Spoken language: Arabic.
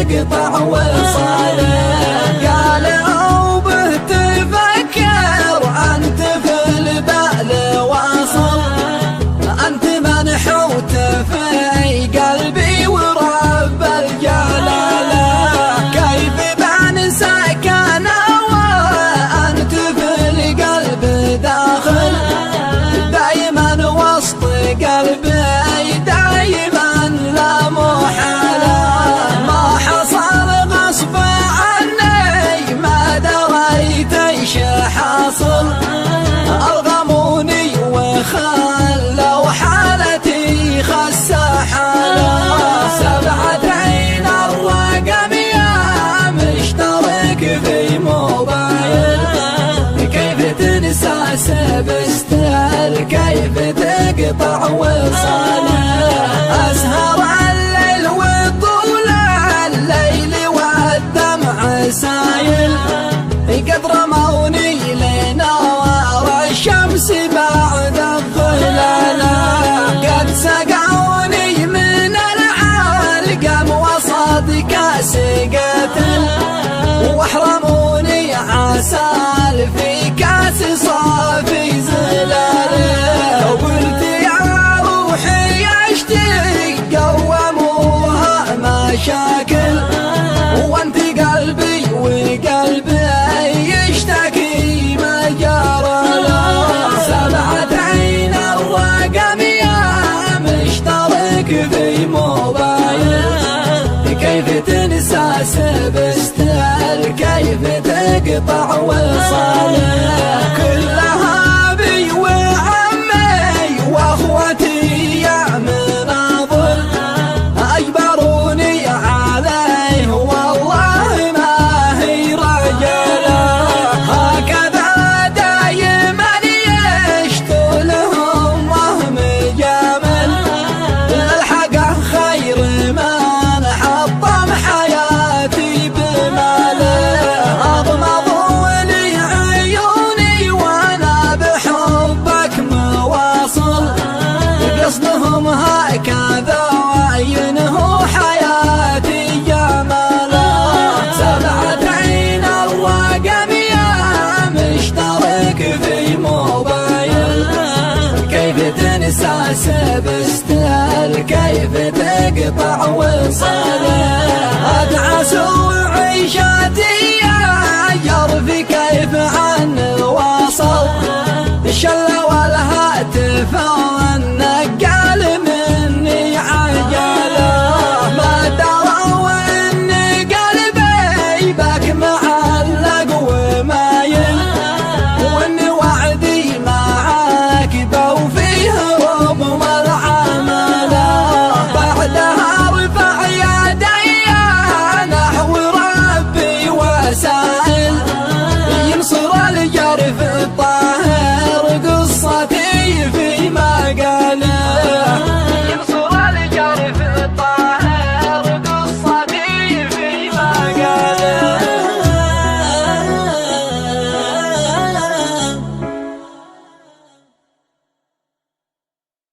تقطع وصاله. قالوا به تفكر أنت في البال واصل، أنت منحوت في قلبي ورب الجلالة. كيف بنسى كان وأنت في القلب داخل، دايما وسط قلبي دايما لا محالة. ما حصل غصب عني ما دريت ايش حاصل، أرغموني وخلوا حالتي خسة حالة. سبعة عين الرقم يا مشترك في موبايل، كيف تنسى سبستل كيف تقطع وصاله. أسهر الليل وطول الليل والدمع سايل، قد رموني لنوار الشمس بعد الظلالة. قد سقعوني من العلقم وسط كاس قتل، واحرموني عسل في كاس صافي زلالة. وقلت يا روحي اشتي قوموها مشاكل، وانت قلبي وقلبي يشتكي ما جرى له. سبعة عين الرقم يا مشترك في موبايل، كيف تنسى سبستل كيف تقطع وصاله. كلها بي وعمي واخوتي يا مناضل، اجبروني عليه والله ما هي رجله. هكذا دايما يشتلهم وهم جامل، الحق خير من حطم حياتي بماله. اضمضوا لي عيوني وانا بحبك مواصل، قصدهم هكذا وينهوا حياتي جماله. سبعة عين الرقم يا مشترك في موبايل، كيف تنسى سبستل كيف تقطع وصاله. ادعس وعيشتي يا جرفي كيف عن